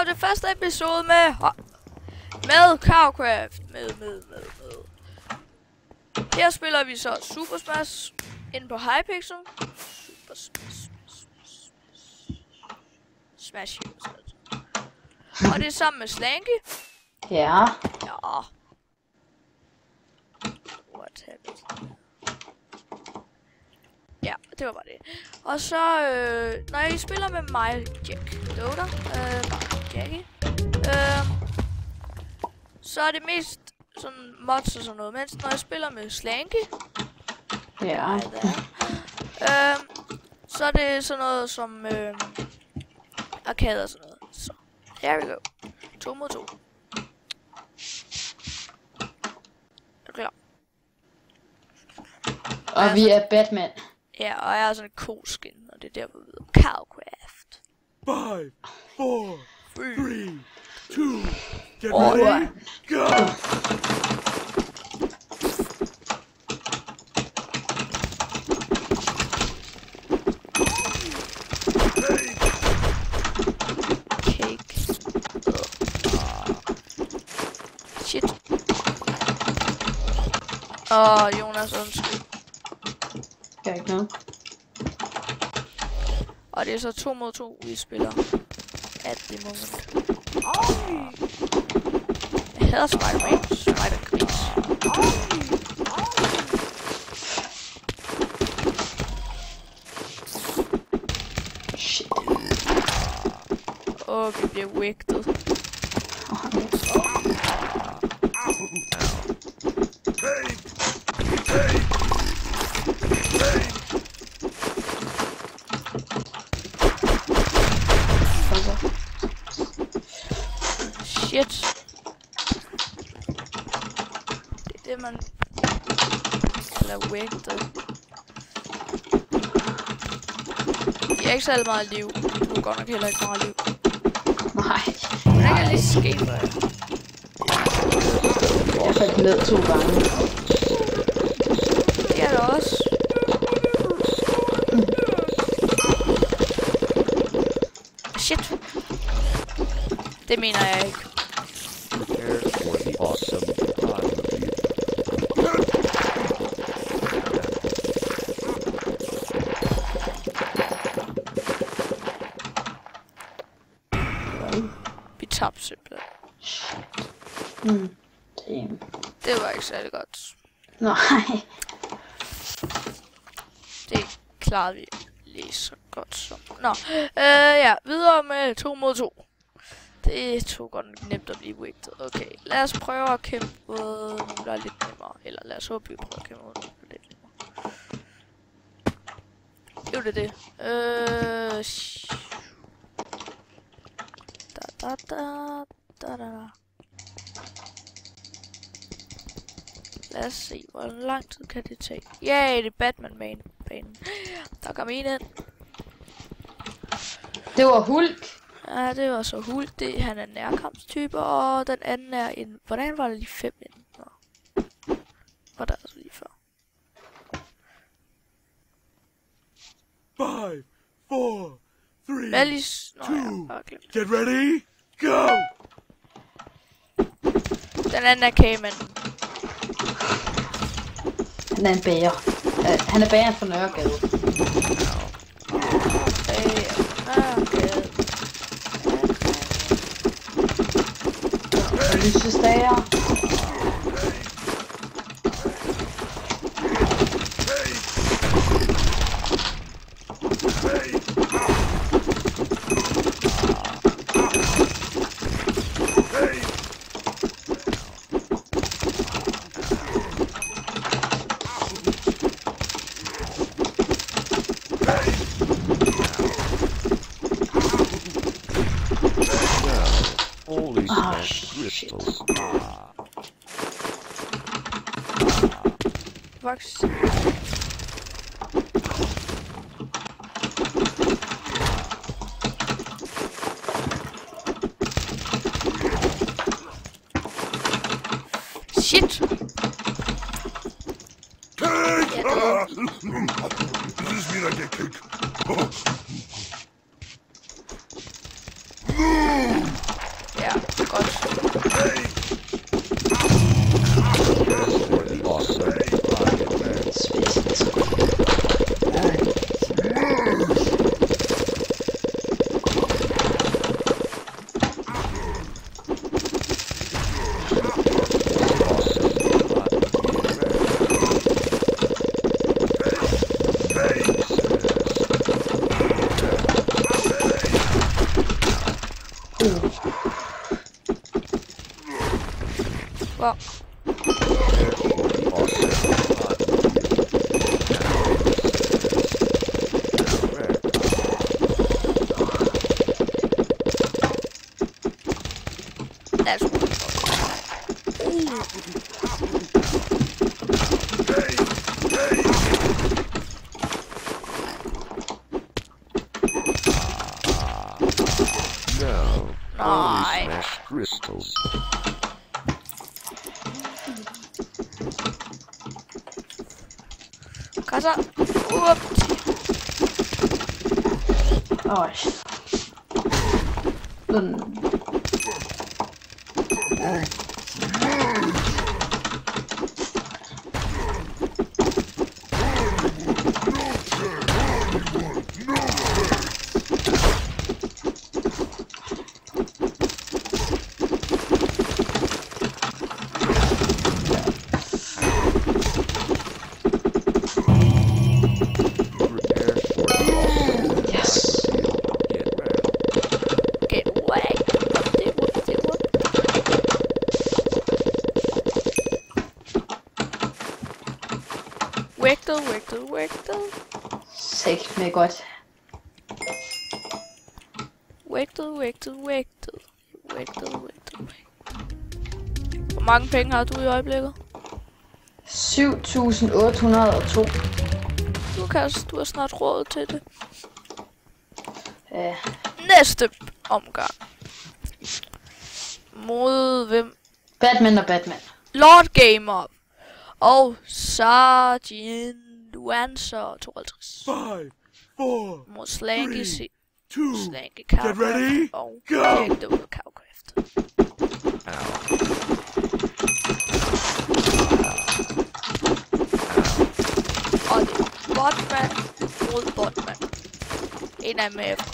det første episode med Cowcraft. Med. Her spiller vi så Super Smash inde på Hypixel. Super Smash. Og det er sammen med Slanky. Ja. Ja. What happened? Ja, det var bare det. Og så, når I spiller med mig, Jack Doder, Jackie, så er det mest sådan mods og sådan noget. Mens når jeg spiller med Slanky, Ja. så er det sådan noget som arcade og sådan noget. Så, here we go. 2 mod 2. Er du klar? Og vi er Batman. Ja, og jeg er sådan en ko-skin, og det er derfor vi ved Cowcraft. 5, 4, 3, 2, get Alright. ready, go! Cake. Shit. Jonas, undskyld. Gør ikke noget. Og det er så 2 mod 2, vi spiller. At det moment. Jeg hader Spider-Man. Spider-Gris. Shit. Vi bliver wigtet. Shit. Det er det, man kalder wigtet. De har ikke særlig meget liv. Du har godt nok heller ikke meget liv. Nej. Hvordan kan det lige ske for jer? Jeg faldt ned 2 gange. Det er der også. Shit. Det mener jeg ikke. Prepare for the awesome Vi tabte simpelthen. Damn. Det var ikke særlig godt. Nej. Det klarede vi lige så godt som. Nå, ja, videre med 2 mod 2. Det tog godt nemt at blive wigtet. Okay, lad os prøve at kæmpe noget, der er lidt nemmere. Eller lad os håbe, vi prøver at kæmpe noget, der er lidt nemmere. Jo, det er det. Da. Lad os se, hvor lang tid kan det tage. Yay, det er Batman-banen. Der kom en ind. Det var Hulk. Ja, det var så Hulk. Han er en nærkampstype, og den anden er en... Hvordan var det lige 5 ind? Nå. Var der altså lige før. 5, 4, 3, Alice... Nå, ja, bare glem det. get ready, go! Den anden er Cayman. Han er en bager. Han er bageren fra Nørregade. Lysestager. Holy shit. crystals. Vox. Shit! Cake! Yeah, Does this mean I get cake? Wow. That's No. Only nice. smash crystals. Kasser. Up. Åh, sådan. Prepare for Yes. get ready. Get away. Whoop. Wiggle. Sæt med godt. Wiggle. Hvor mange penge har du i øjeblikket? 7.802. Du har snart råd til det. Ja. Næste omgang. Mod hvem? Batman og Batman. Lord Gamer. Og Sergeant Wanser 52. 5, 4, Mod Slanky C. 2, Slanky Get Cowcraft. ready, Og go! direkte ud af Cowcraft. Og det er Botman mod Botman. En af dem er FK.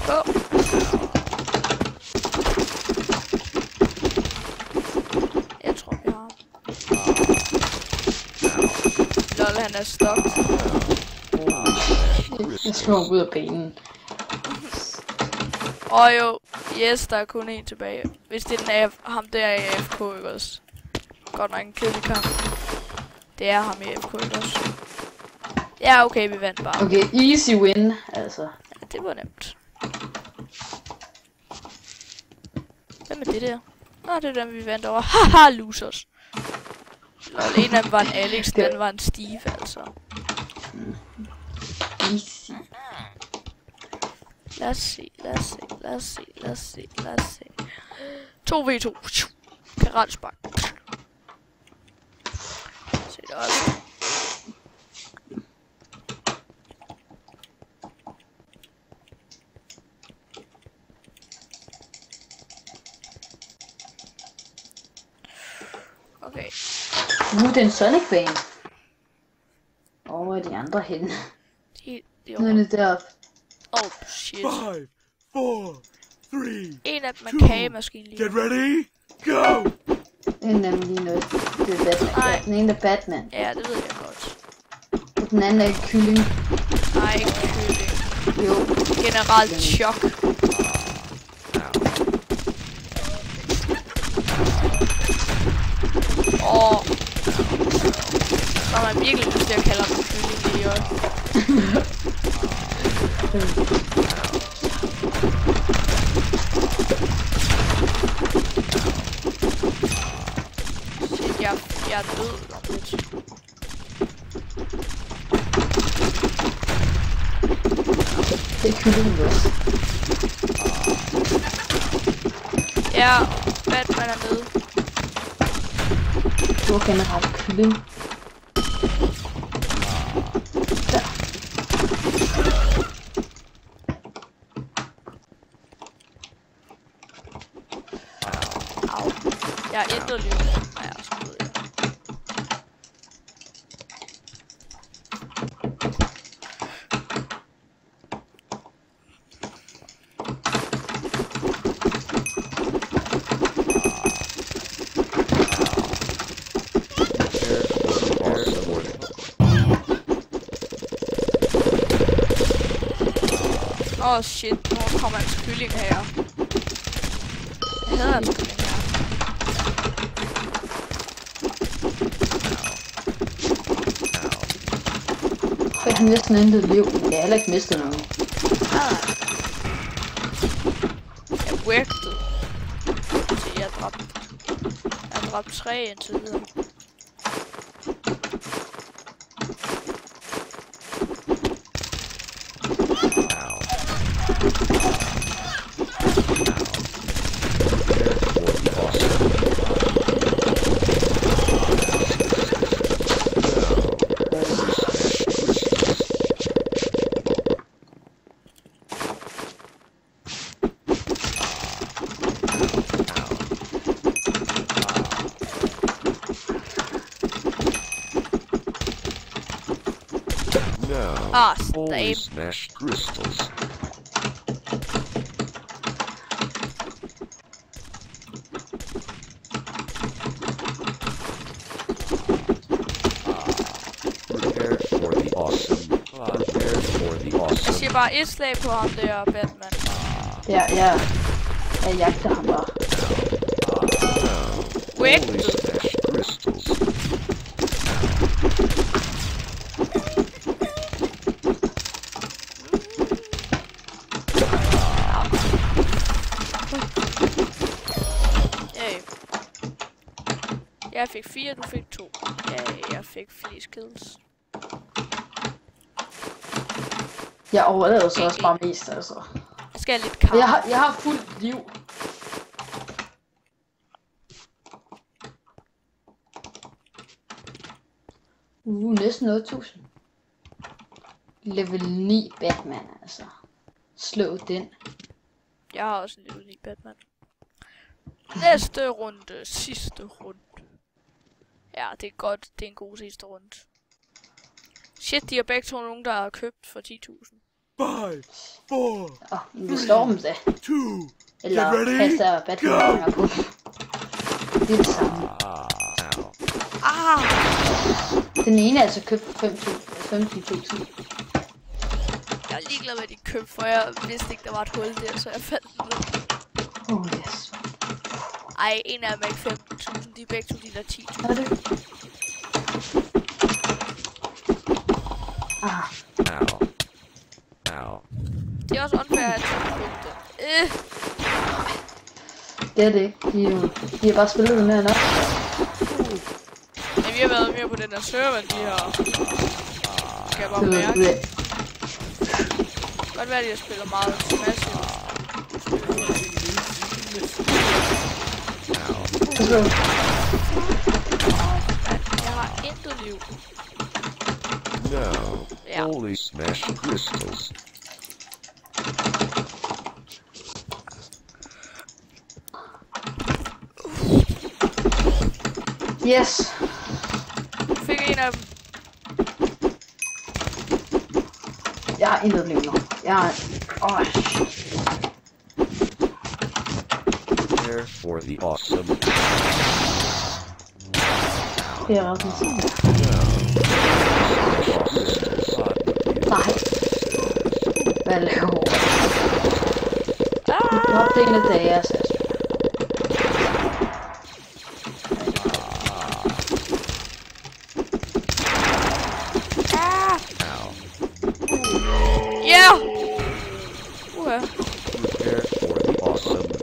Gå. Jeg tror, vi har ham. Lol, han er stokt. Jeg slår ham ud af banen. Og jo, yes, der er kun en tilbage. Hvis det er den af ham der i AFK, ikke også? Godt nok en kedelig kamp. Det er ham i AFK, ikke også? Ja, okay, vi vandt bare. Okay, easy win, altså. Ja, det var nemt. Hvad med det der? Nå, det er dem, vi vandt over. Haha, losers. Lol, en af dem var en Alex, den anden var en Steve, altså. Easy. Lad os se. 2v2. Karatspark. Se det også. Okay. Det er en Sonic-bane. Hvor er de andre henne? De Nu er det deroppe. oh shit. 5, 4, 3, En af dem er 2, kagemaskinen lige. get ready, go! En af dem lige noget. Det er Batman. Nej. Ja, den ene er Batman. Ja, det ved jeg godt. Og den anden er kylling. Nej, ikke kylling. Jo. Generelt chok. Og så har man virkelig lyst til at kalde ham kylling lige også. Shit, jeg er død om lidt. Det er kylling også. Ja, Batman er nede. Du er generelt kylling. Der. Au. Jeg er intet liv. Nej, jeg er sgu død, ja. Åh shit, nu kommer en kylling her. Jeg hader en kylling her. Jeg har næsten intet liv, men jeg har heller ikke mistet noget. Jeg workede. Så jeg har dræbt 3 indtil videre. Ah, Holy stab. smashed crystals. Prepare for the awesome. Prepare for the Jeg awesome. siger bare et slag på ham der, Batman. Jeg jagter ham bare. Wait. Holy smashed crystals. Jeg fik 4, du fik 2. Ja, jeg fik flest kills. Jeg overlevede så også bare mest, altså. Jeg skal have lidt kamp. Jeg har fuldt liv. Næsten 8000. Level 9 Batman, altså. Slå den. Jeg har også en lille ny Batman. Næste runde. Sidste runde. Ja, det er godt. Det er en god sidste runde. Shit, de har begge to nogen, der har købt for 10.000. 5, 4, Vi slår dem da. 2. Eller Get ready, kaster Batman på. Det er det samme. Ah! Den ene er altså købt for 15.000. Jeg er ligeglad med de købte, for jeg vidste ikke, der var et hul der, så jeg faldt ned. Oh yes. Ej, en af dem er ikke 15.000, de er begge to de der 10.000. Er det? Ah, Ow. Det er også unfair, at jeg købte det. det er det ikke. De har bare spillet det mere end os. Men vi har været mere på den der server, end de har. Skal jeg bare mærke. Godt være, at jeg spiller meget Smash. Jeg har intet liv. No. Ja. Holy smashed crystals. Yes. Du fik en af dem. Jeg har intet liv nu. Jeg har... shit. Prepare for the awesome. Det er ret nej. Hvad laver du? Drop det en af dage, altså. Ja! Prepare for the awesome.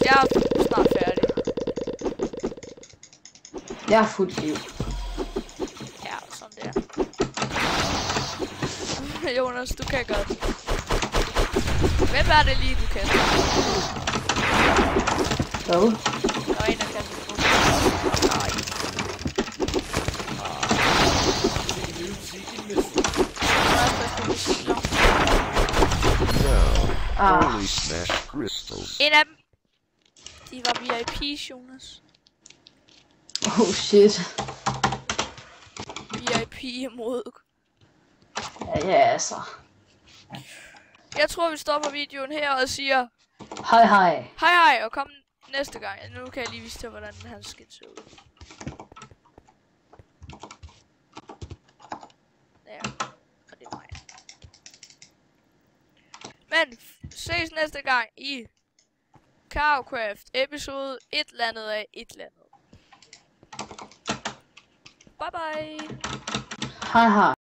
Jeg er snart færdig. Jeg har fuldt liv. Ja, sådan der. Jonas, du kan godt. Hvem er det lige, du kan? Hvad? Der er en, der kan. Nej. Holy smashed crystals. En af dem. De var VIP's, Jonas. Oh shit. VIP imod. Ja, altså. Jeg tror, vi stopper videoen her og siger Hej hej. hej og kom næste gang. Nu kan jeg lige vise til, hvordan han skal se ud. Men ses næste gang i Carvecraft episode et eller andet af et eller andet. Bye bye. Hej hej.